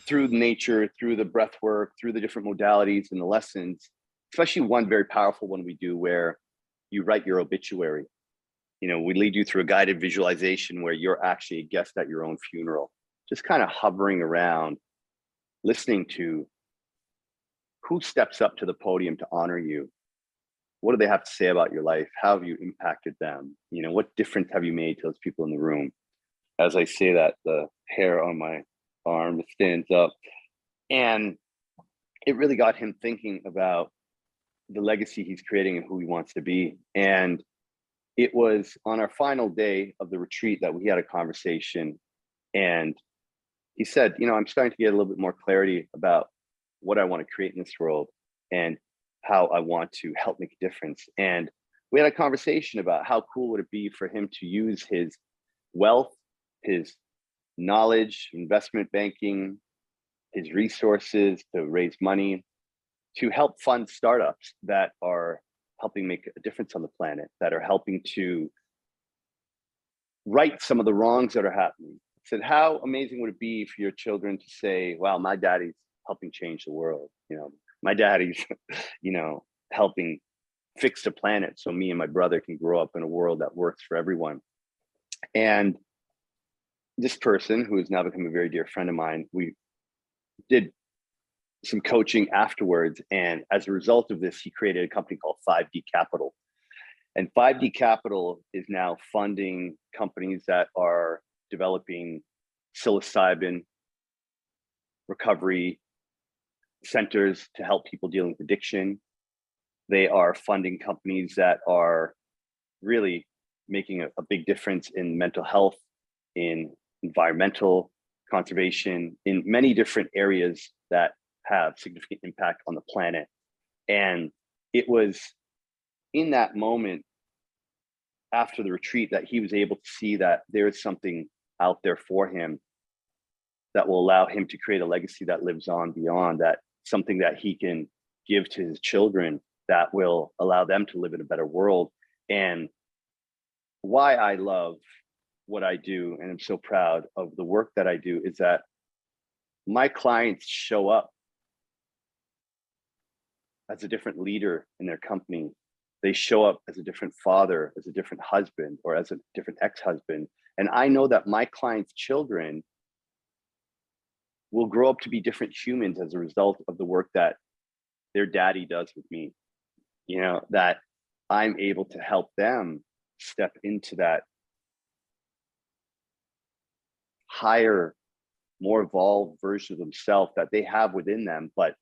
through nature, through the breath work, through the different modalities and the lessons, especially one very powerful one we do where you write your obituary. We lead you through a guided visualization where you're actually a guest at your own funeral, just kind of hovering around, listening to who steps up to the podium to honor you. What do they have to say about your life? How have you impacted them? What difference have you made to those people in the room? As I say that, the hair on my arm stands up. And it really got him thinking about the legacy he's creating and who he wants to be. And it was on our final day of the retreat that we had a conversation. And he said, I'm starting to get a little bit more clarity about what I want to create in this world and how I want to help make a difference. And we had a conversation about how cool would it be for him to use his wealth, his knowledge, investment banking, his resources to raise money, to help fund startups that are helping make a difference on the planet, that are helping to right some of the wrongs that are happening. I said, how amazing would it be for your children to say, wow, my daddy's helping change the world. My daddy's, helping fix the planet so me and my brother can grow up in a world that works for everyone. And this person, who has now become a very dear friend of mine, we did some coaching afterwards. And as a result of this, he created a company called 5D Capital. And 5D Capital is now funding companies that are developing psilocybin recovery centers to help people dealing with addiction. They are funding companies that are really making a big difference in mental health, in environmental conservation, in many different areas that have significant impact on the planet. And it was in that moment after the retreat that he was able to see that there is something out there for him that will allow him to create a legacy that lives on beyond that, something that he can give to his children that will allow them to live in a better world. And why I love what I do, and I'm so proud of the work that I do, is that my clients show up as a different leader in their company. They show up as a different father, as a different husband, or as a different ex-husband. And I know that my clients' children will grow up to be different humans as a result of the work that their daddy does with me. That I'm able to help them step into that higher, more evolved version of themselves that they have within them, but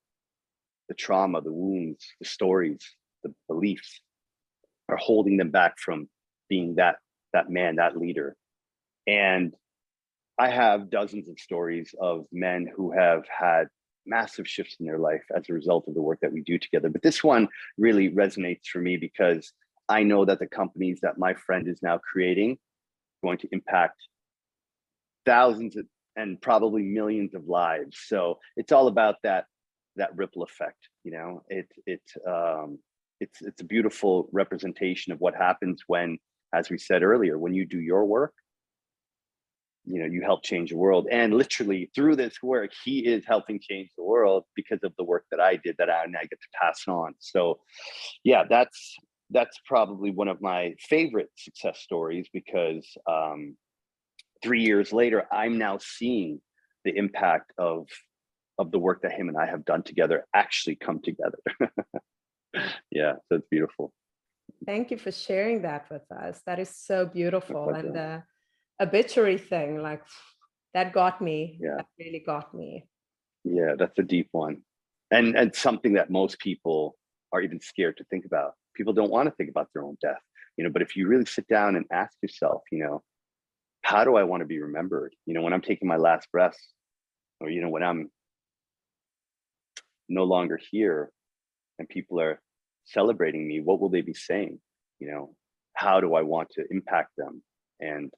the trauma, the wounds, the stories, the beliefs are holding them back from being that man, that leader. And I have dozens of stories of men who have had massive shifts in their life as a result of the work that we do together. But this one really resonates for me because I know that the companies that my friend is now creating are going to impact thousands and probably millions of lives. So it's all about that ripple effect. It's a beautiful representation of what happens when, as we said earlier, when you do your work, you help change the world. And literally through this work, he is helping change the world because of the work that I did that I now get to pass on. So yeah, that's probably one of my favorite success stories because 3 years later, I'm now seeing the impact of the work that him and I have done together actually come together. Yeah, so it's beautiful. Thank you for sharing that with us. That is so beautiful. And the obituary thing, like, that got me. Yeah. That really got me. Yeah, that's a deep one. And something that most people are even scared to think about. People don't want to think about their own death, but if you really sit down and ask yourself, how do I want to be remembered? When I'm taking my last breath, or, when I'm no longer here and people are celebrating me, what will they be saying? How do I want to impact them? And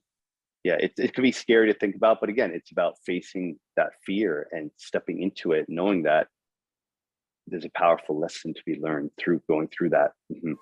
yeah, it can be scary to think about, but again, it's about facing that fear and stepping into it, knowing that there's a powerful lesson to be learned through going through that. Mm-hmm.